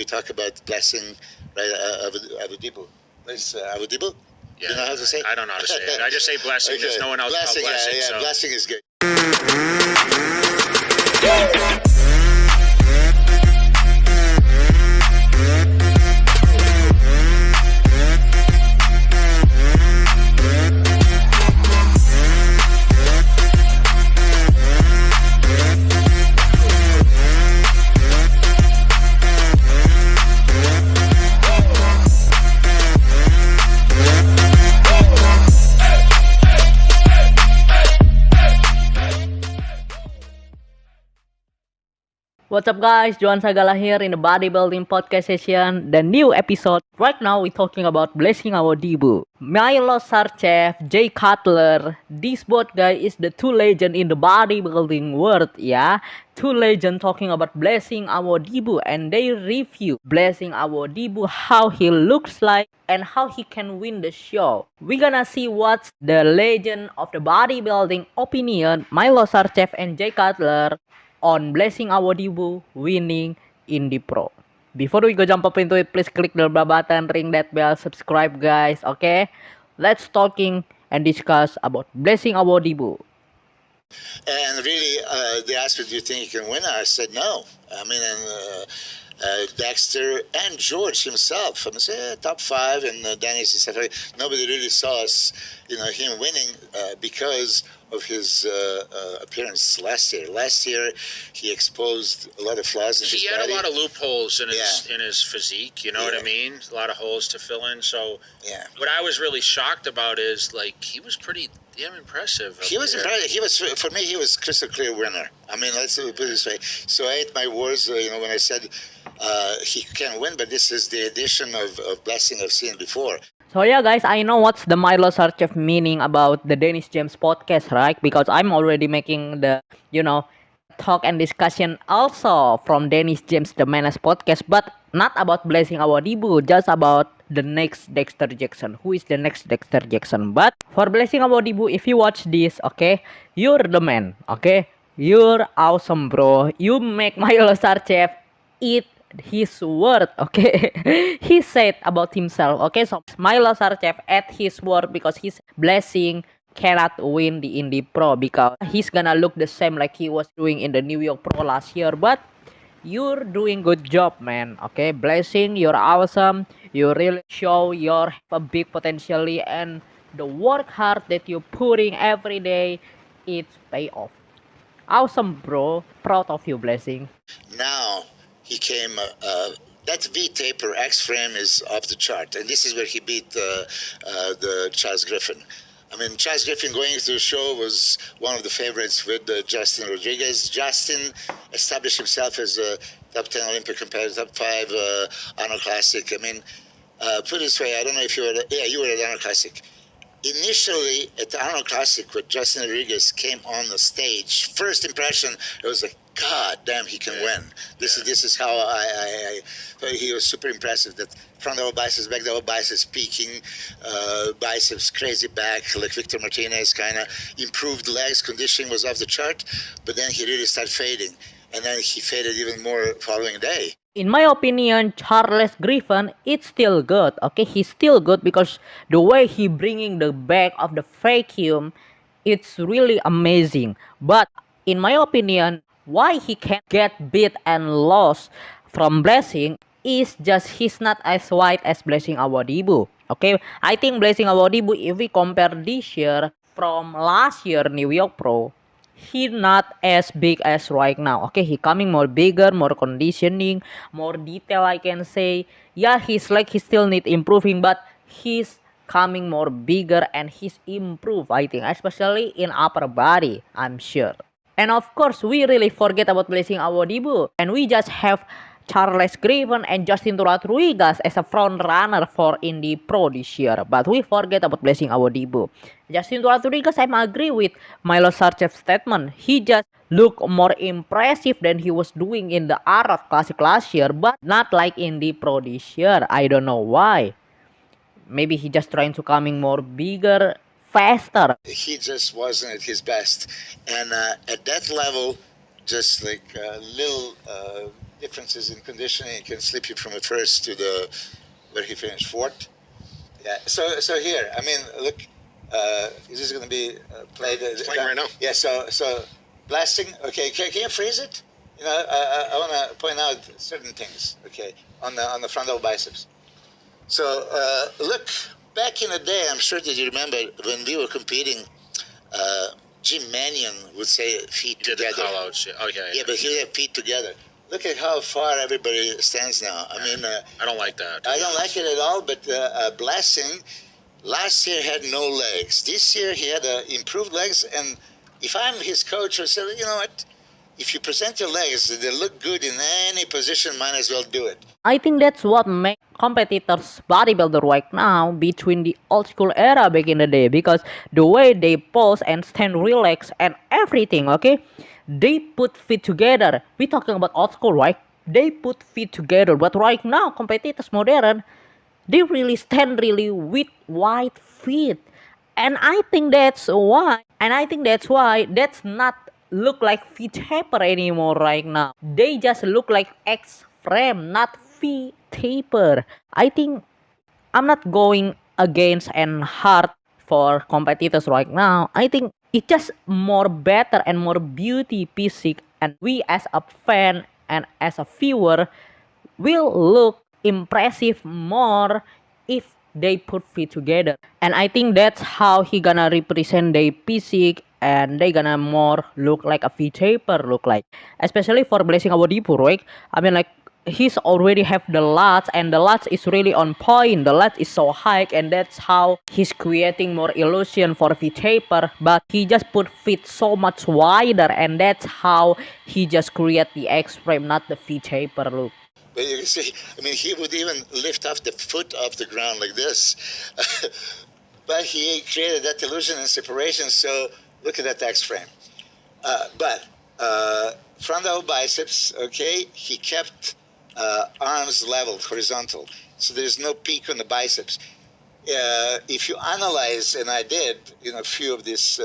we talk about blessing, right? Awodibu. What's Awodibu? Yeah, you know how to say it? I don't know how to say it. I just say blessing. Okay. There's no one else Blessing, called blessing. yeah, So. blessing is good. What's up guys, Joan here in the bodybuilding podcast session, the new episode. Right now we're talking about blessing Awodibu. Milos Sarcev, Cutler, these both guys is the two legends in the bodybuilding world, yeah. Two legends talking about blessing Awodibu and they review blessing Awodibu, how he looks like and how he can win the show. We're gonna see what's the legend of the bodybuilding opinion, Milos Sarcev and Cutler, on blessing Awodibu winning Indy Pro. Before we go jump up into it, please click the bell button, ring that bell, subscribe guys, okay? Let's talking and discuss about blessing Awodibu. And really, they asked me, do you think you can win? I said no. I mean, and Dexter and George himself, I mean, top 5, and Dennis and stuff. Nobody really saw us, him winning because of his appearance last year. Last year, he exposed a lot of flaws in his body. He had a lot of loopholes in his physique. You know what I mean? A lot of holes to fill in. So what I was really shocked about is he was pretty damn impressive. He was impressive. He was, for me, he was crystal clear winner. I mean, let's put it this way. So I ate my words, when I said he can win, but this is the addition of blessing I've seen before. So yeah guys, I know what's the Milos Sarcev meaning about the Dennis James podcast, right? Because I'm already making the, talk and discussion also from Dennis James the Menace podcast, but not about blessing Awodibu, just about the next Dexter Jackson. Who is the next Dexter Jackson? But for blessing Awodibu, if you watch this, okay, you're the man, okay? You're awesome, bro. You make Milos Sarcev eat his word, okay? He said about himself, okay? So Milos Sarcev at his word because his blessing cannot win the Indy Pro because he's gonna look the same like he was doing in the New York Pro last year. But you're doing good job, man, okay? Blessing, you're awesome. You really show your a big potentially, and the work hard that you're putting every day, it's pay off. Awesome, bro. Proud of you, blessing. Now he came. That V-taper X-frame is off the chart, and this is where he beat the Charles Griffin. I mean, Charles Griffin going into the show was one of the favorites with Justin Rodriguez. Justin established himself as a top 10 Olympic competitor, top 5 Arnold Classic. I mean, put it this way, I don't know if you were, you were at Arnold Classic. Initially, at the Arnold Classic, when Justin Rodriguez came on the stage, first impression, it was like, God damn, he can win. This is how I he was super impressive. That front double biceps, back double biceps, peaking, biceps, crazy back, like Victor Martinez, kind of improved legs, conditioning was off the chart, but then he really started fading. And then he faded even more following day. In my opinion, Charles Griffin, it's still good, okay? He's still good because the way he bringing the back of the vacuum, it's really amazing. But in my opinion, why he can't get beat and lost from Blessing is just he's not as wide as Blessing Awodibu, okay? I think Blessing Awodibu, if we compare this year from last year New York Pro, he not as big as right now, okay? He coming more bigger, more conditioning, more detail, I can say. Yeah, his leg he still need improving, but he's coming more bigger and he's improved, I think, especially in upper body, I'm sure. And of course, we really forget about blessing Awodibu, and we just have Charles Griffin and Justin Rodriguez as a front runner for Indy Pro this year, but we forget about blessing Awodibu. Justin Rodriguez, I agree with Milos Sarcev's statement. He just look more impressive than he was doing in the Arnold Classic last year, but not like Indy Pro this year. I don't know why. Maybe he just trying to coming more bigger, faster. He just wasn't at his best, and at that level, just like little differences in conditioning. It can slip you from a first to the where he finished fourth. Yeah. So here, I mean, look, this is going to be played. It's playing right now. Yeah. So blasting. Okay. Can you freeze it? You know, I want to point out certain things. Okay, on the frontal biceps. So look, back in the day, I'm sure that you remember when we were competing. Jim Mannion would say feet together. The call-outs. Okay. Yeah, but he would have feet together. Look at how far everybody stands now. I mean, I don't like that. I don't like it at all. But Blasting last year had no legs. This year he had improved legs. And if I'm his coach, I say, you know what? If you present your legs, they look good in any position. Might as well do it. I think that's what makes competitors bodybuilder right now between the old school era back in the day, because the way they pose and stand relaxed and everything, okay, they put feet together. We talking about old school, right? They put feet together, but right now competitors modern, they really stand really with wide feet, and I think that's why that's not look like feet taper anymore right now. They just look like X frame, not feet taper. I think I'm not going against and hard for competitors right now. I think it's just more better and more beauty physique, and we as a fan and as a viewer will look impressive more if they put feet together. And I think that's how he gonna represent their physique, and they gonna more look like a feet taper look like. Especially for Blessing Awodibu, right? I mean, like, he's already have the lats, and the lats is really on point. The lats is so high, and that's how he's creating more illusion for feet taper. But he just put feet so much wider, and that's how he just create the X frame, not the feet taper look. But you can see, I mean, he would even lift off the foot off the ground like this. But he created that illusion and separation, so look at that X frame. But frontal biceps, okay, he kept arms level, horizontal. So there's no peak on the biceps. If you analyze, and I did, a few of these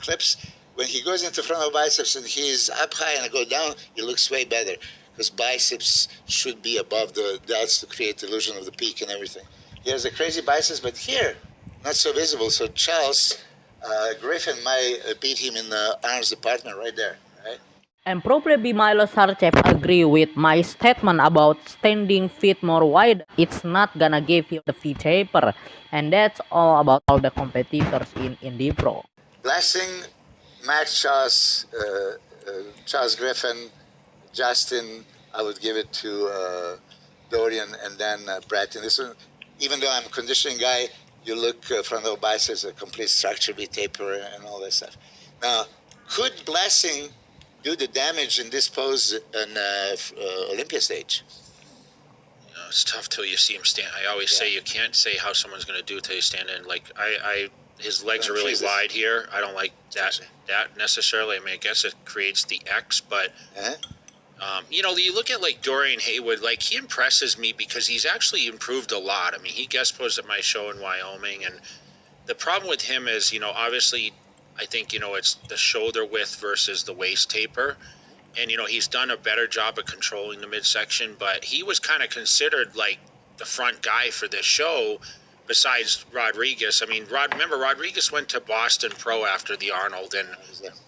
clips, when he goes into frontal biceps and he's up high and I go down, it looks way better. Because biceps should be above the delts to create the illusion of the peak and everything. He has a crazy biceps, but here, not so visible. So Charles Griffin might beat him in the arms department right there, right? And probably Milos Sarcev agree with my statement about standing feet more wide. It's not gonna give you the feet taper. And that's all about all the competitors in Indy Pro. Blessing, Max Charles, Charles Griffin, Justin, I would give it to Dorian, and then Brett. And this one, even though I'm a conditioning guy, you look frontal biceps, a complete structure, be taper, and all that stuff. Now, could Blessing do the damage in this pose on Olympia stage? It's tough till you see him stand. I always say you can't say how someone's going to do till you stand in. Like his legs are really wide here. I don't like that necessarily. I mean, I guess it creates the X, but. You look at like Dorian Haywood, like he impresses me because he's actually improved a lot. I mean, he guest posed at my show in Wyoming, and the problem with him is, obviously, I think, it's the shoulder width versus the waist taper. And, he's done a better job of controlling the midsection, but he was kind of considered like the front guy for this show besides Rodriguez. I mean, remember Rodriguez went to Boston Pro after the Arnold, and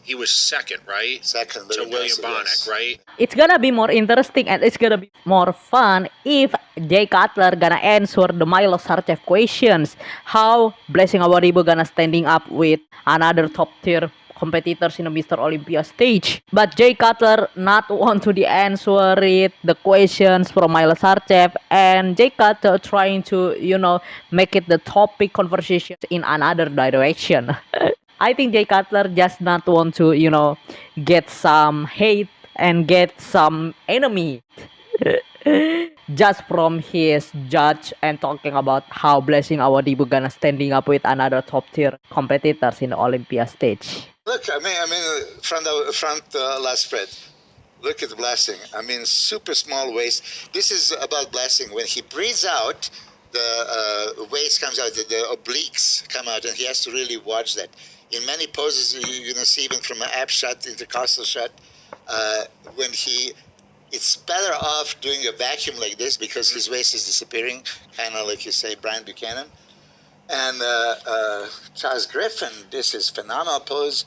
he was second, right? Second, to William Bonac, right? It's gonna be more interesting and it's gonna be more fun if Jay Cutler gonna answer the Milos Sarcev questions. How Blessing Awodibu gonna standing up with another top tier competitors in the Mr. Olympia stage. But Jay Cutler not want to answer it, the questions from Milos Sarcev, and Jay Cutler trying to, make it the topic conversation in another direction. I think Jay Cutler just not want to, get some hate and get some enemy. Just from his judge and talking about how Blessing Awodibu gonna standing up with another top tier competitors in the Olympia stage. Look, I mean, front last spread. Look at the Blessing. I mean, super small waist. This is about Blessing. When he breathes out, the waist comes out, the obliques come out, and he has to really watch that. In many poses, you're going to see even from an ab shot, intercostal shot, when he it's better off doing a vacuum like this because his waist is disappearing, kind of like you say, Brian Buchanan. And Charles Griffin, this is phenomenal pose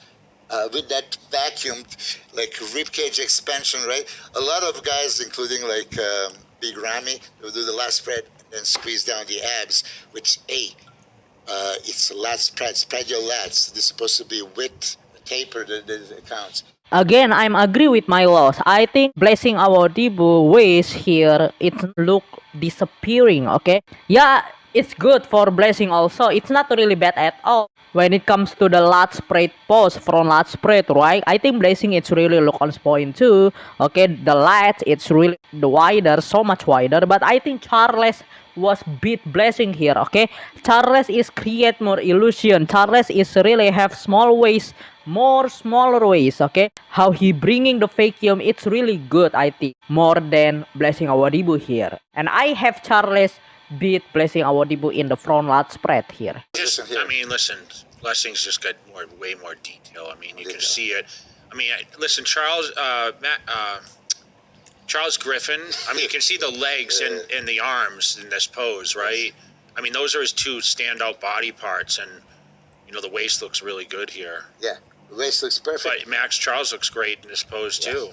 with that vacuumed, like ribcage expansion, right? A lot of guys, including like Big Ramy, will do the lat spread and then squeeze down the abs, which it's a lat spread. Spread your lats. This is supposed to be width, taper that counts. Again, I'm agree with Milos. I think blessing Awodibu waist here, it look disappearing. Okay, yeah, it's good for blessing also. It's not really bad at all. When it comes to the lat spread pose, front lat spread, right? I think blessing it's really look on point too. Okay, the lats it's really the wider, so much wider. But I think Charles was beat blessing here. Okay, Charles is create more illusion. Charles is really have small waist, more smaller ways. Okay, how he bringing the vacuum, it's really good. I think more than blessing Awodibu here, and I have Charles beat blessing Awodibu in the front lat spread here. I mean, listen, Blessing's just got way more detail. I mean, you can see it. I mean, listen, Charles Griffin. I mean, you can see the legs and the arms in this pose, right? I mean, those are his two standout body parts, and you know the waist looks really good here. Yeah, the waist looks perfect. But Max Charles looks great in this pose too.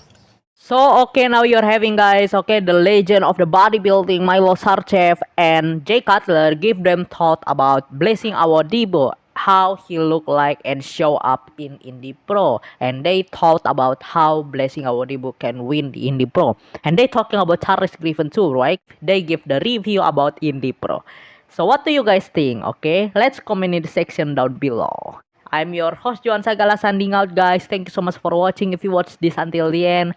So okay, now you're having guys, okay, the legend of the bodybuilding Milos Sarcev and Jay Cutler give them thought about blessing Awodibu, how he look like and show up in Indy Pro, and they thought about how blessing Awodibu can win the Indy Pro, and they talking about Charles Griffin too, right? They give the review about Indy Pro. So what do you guys think? Okay, let's comment in the section down below. I'm your host Joan Sagala signing out, guys. Thank you so much for watching. If you watched this until the end,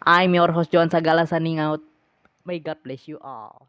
I'm your host Joan Sagala signing out. May God bless you all.